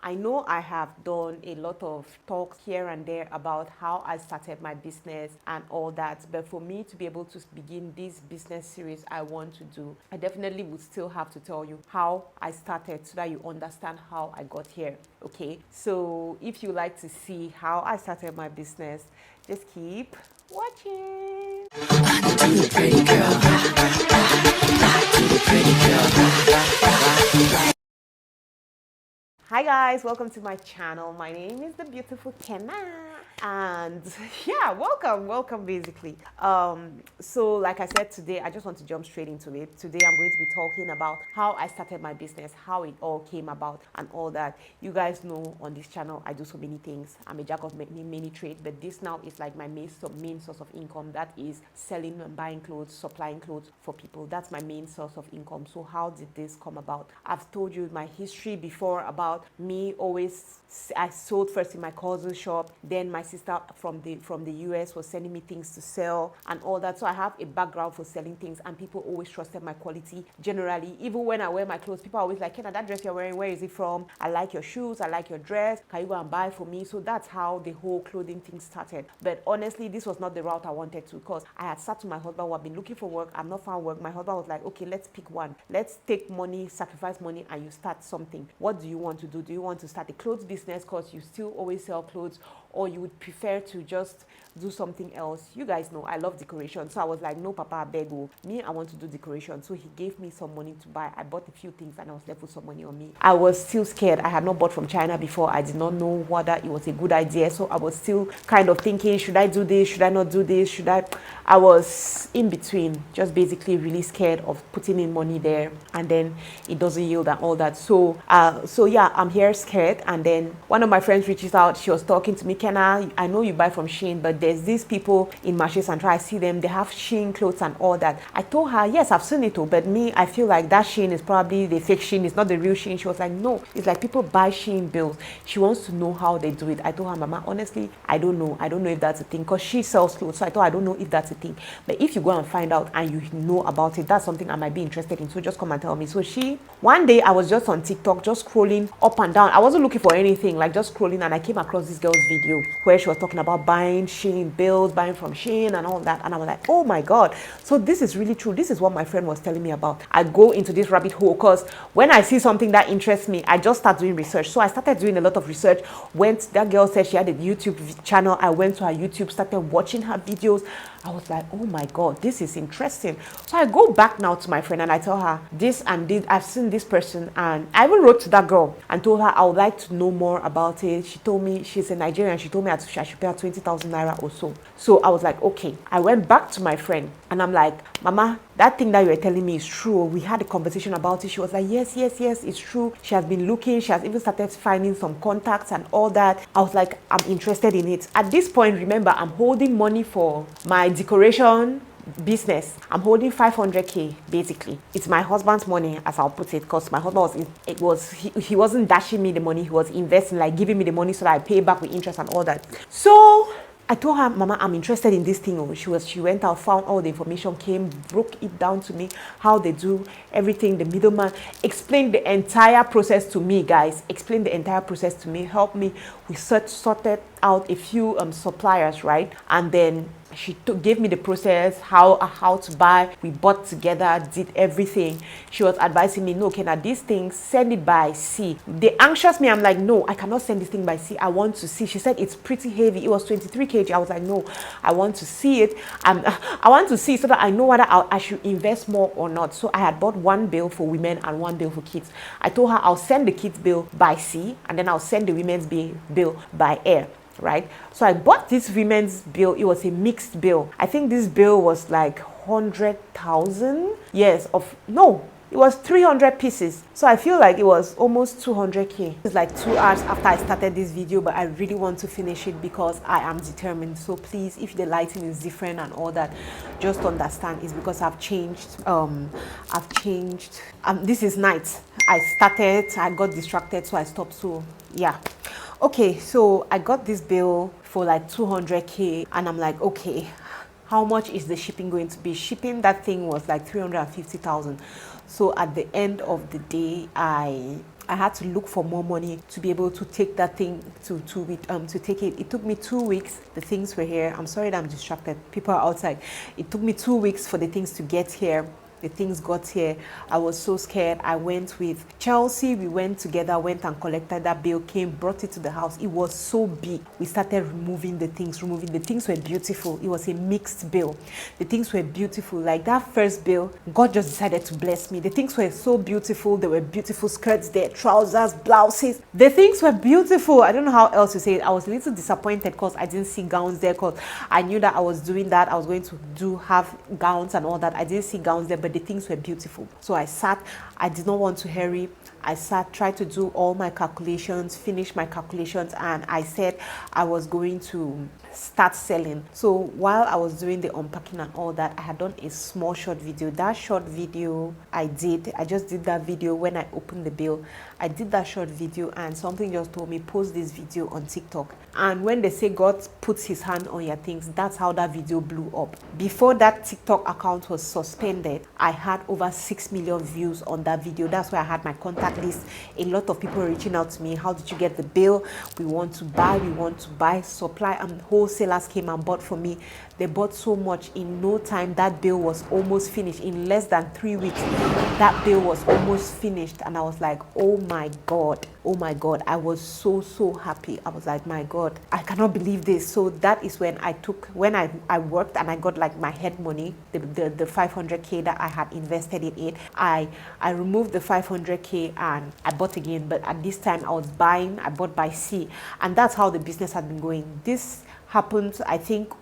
I know I have done a lot of talks here and there about how I started my business and all that, but for me to be able to begin this business series I want to do, I definitely would still have to tell you how I started so that you understand how I got here. Okay, so if you like to see how I started my business, just keep watching. Pretty girl. Pretty girl. Hi guys, welcome to my channel. My name is the beautiful Kenna, and yeah, welcome basically. So like I said, today I just want to jump straight into it. Today I'm going to be talking about how I started my business, how it all came about and all that. You guys know on this channel I do so many things. I'm a jack of many trades, but this now is like my main source of income. That is selling and buying clothes, supplying clothes for people. That's my main source of income. So how did this come about? I've told you my history before about me. I sold first in my cousin's shop, then my sister from the US was sending me things to sell and all that. So I have a background for selling things, and people always trusted my quality. Generally, even when I wear my clothes, people are always like, Kenna, that dress you're wearing, where is it from? I like your shoes, I like your dress, can you go and buy for me? So that's how the whole clothing thing started. But honestly, this was not the route I wanted to, because I had said to my husband, I've been looking for work, I'm not found work. My husband was like, okay, let's pick one. Let's take money, sacrifice money, and you start something. What do you want to do? Do you want to start a clothes business because you still always sell clothes, or you would prefer to just do something else? You guys know I love decoration, so I was like, no papa, I beg you, me, I want to do decoration. So he gave me some money to buy. I bought a few things and I was left with some money on me. I was still scared. I had not bought from China before. I did not know whether it was a good idea, so I was still kind of thinking, should I do this, should I not do this, I was in between, just basically really scared of putting in money there and then it doesn't yield and all that. So yeah, I'm here scared. And then one of my friends reaches out. She was talking to me, Kenna, I know you buy from Shein, but there's these people in Marché Central, I see them, they have Shein clothes and all that. I told her, yes, I've seen it too, but me, I feel like that Shein is probably the fake Shein, it's not the real Shein. She was like, no, it's like people buy Shein bills. She wants to know how they do it. I told her, Mama, honestly, I don't know if that's a thing, because she sells clothes. So I thought, I don't know if that's a thing, but if you go and find out and you know about it, that's something I might be interested in. So just come and tell me. So one day I was just on TikTok, just scrolling up and down. I wasn't looking for anything, like just scrolling, and I came across this girl's video where she was talking about buying Shein bills, buying from Shein and all that. And I was like, oh my God. So this is really true. This is what my friend was telling me about. I go into this rabbit hole because when I see something that interests me, I just start doing research. So I started doing a lot of research. That girl said she had a YouTube channel. I went to her YouTube, started watching her videos. I was like, oh my God, this is interesting. So I go back now to my friend and I tell her this and this, I've seen this person. And I even wrote to that girl and told her I would like to know more about it. She told me she's a Nigerian. She told me I should pay her 20,000 naira or so. So I was like, okay. I went back to my friend and I'm like, Mama, that thing that you were telling me is true. We had a conversation about it. She was like, yes, it's true. She has been looking. She has even started finding some contacts and all that. I was like, I'm interested in it. At this point, remember, I'm holding money for my decoration business. I'm holding 500k basically. It's my husband's money, as I'll put it, because my husband he wasn't dashing me the money. He was investing, like giving me the money so that I pay back with interest and all that. So I told her, Mama, I'm interested in this thing. She went out, found all the information, came, broke it down to me, how they do everything, the middleman, explained the entire process to me, guys. Explained the entire process to me, helped me. We sorted out a few suppliers, right? And then she gave me the process, how to buy. We bought together, did everything. She was advising me, no, Kenna, these things, send it by sea. They anxious me. I'm like, no, I cannot send this thing by sea. I want to see. She said it's pretty heavy. It was 23 kg. I was like, no, I want to see it. I want to see so that I know whether I should invest more or not. So I had bought one bill for women and one bill for kids. I told her I'll send the kids bill by sea and then I'll send the women's bill by air. Right, so I bought this women's bill. It was a mixed bill. I think this bill was like 100,000. Yes, it was 300 pieces. So I feel like it was almost 200k. It's like 2 hours after I started this video, but I really want to finish it because I am determined. So please, if the lighting is different and all that, just understand it's because I've changed. This is night. I got distracted, so I stopped. So yeah. Okay, so I got this bill for like 200k and I'm like, okay, how much is the shipping going to be? Shipping that thing was like 350,000. So at the end of the day, I I had to look for more money to be able to take that thing to take it. It took me 2 weeks. The things were here. I'm sorry that I'm distracted. People are outside. It took me 2 weeks for the things to get here. The things got here. I was so scared. I went with Chelsea. We went together, went and collected that bill, came, brought it to the house. It was so big. We started removing the things. The things were beautiful. It was a mixed bill. The things were beautiful. Like that first bill, God just decided to bless me. The things were so beautiful. There were beautiful skirts there, trousers, blouses. The things were beautiful. I don't know how else to say it. I was a little disappointed because I didn't see gowns there, because I knew that I was doing that. I was going to have gowns and all that. I didn't see gowns there, but the things were beautiful. So I sat. I did not want to hurry. I sat, tried to do all my calculations, finish my calculations, and I said I was going to start selling. So while I was doing the unpacking and all that, I had done a small short video. That short video I just did that video when I opened the bill. I did that short video and something just told me, post this video on TikTok. And when they say God puts his hand on your things, that's how that video blew up. Before that TikTok account was suspended, I had over 6 million views on that video. That's why I had my contact list. A lot of people reaching out to me. How did you get the bill? We want to buy. Supply and wholesalers came and bought for me. They bought so much. In no time, that bill was almost finished. In less than 3 weeks, that bill was almost finished. And I was like, oh my God. I was so happy. I was like, my God, I cannot believe this. So that is when I worked and I got like my head money, the 500K that I had invested in it. I removed the 500K and I bought again. But at this time I bought by sea. And that's how the business had been going. This happened, I think,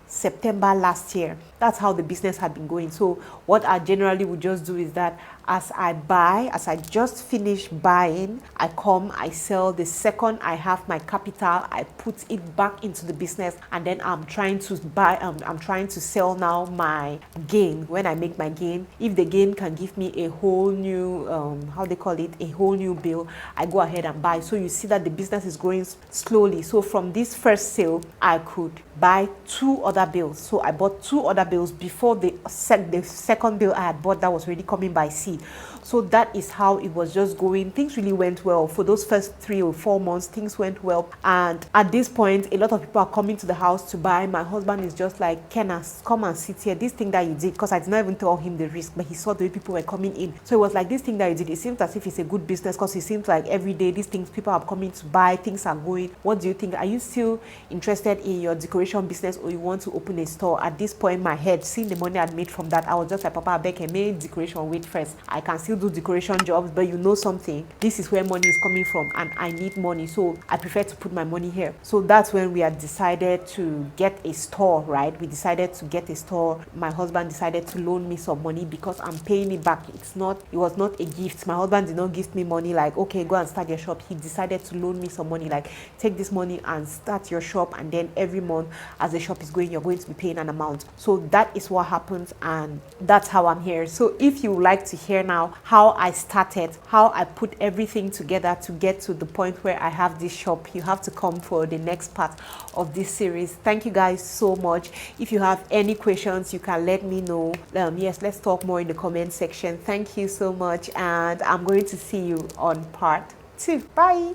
September last year. That's how the business had been going. So what I generally would just do is that as I just finish buying, I come, I sell. The second I have my capital, I put it back into the business, and then I'm trying to sell now my gain. When I make my gain, if the gain can give me a whole new, a whole new bill, I go ahead and buy. So you see that the business is growing slowly. So from this first sale, I could buy 2 other bills. So I bought 2 other bills before the second bill I had bought that was already coming by sea. So that is how it was just going. Things really went well. For those first 3 or 4 months, things went well. And at this point, a lot of people are coming to the house to buy. My husband is just like, Kenna, come and sit here. This thing that you did, because I did not even tell him the risk, but he saw the way people were coming in. So it was like, this thing that you did, it seems as if it's a good business, because it seems like every day these things, people are coming to buy, things are going. What do you think? Are you still interested in your decoration business, or you want to open a store? At this point, my head, seeing the money I'd made from that, I was just like, Papa, I beg, I made decoration, wait first. I can still do decoration jobs, but you know something, this is where money is coming from and I need money, so I prefer to put my money here. So that's when we had decided to get a store, right? We decided to get a store. My husband decided to loan me some money because I'm paying it back. It was not a gift. My husband did not give me money like, okay, go and start your shop. He decided to loan me some money, like, take this money and start your shop, and then every month as the shop is going, you're going to be paying an amount. So that is what happens, and that's how I'm here. So if you would like to hear now how I started, how I put everything together to get to the point where I have this shop, you have to come for the next part of this series. Thank you guys so much. If you have any questions, you can let me know. Yes, let's talk more in the comment section. Thank you so much, and I'm going to see you on part 2. Bye.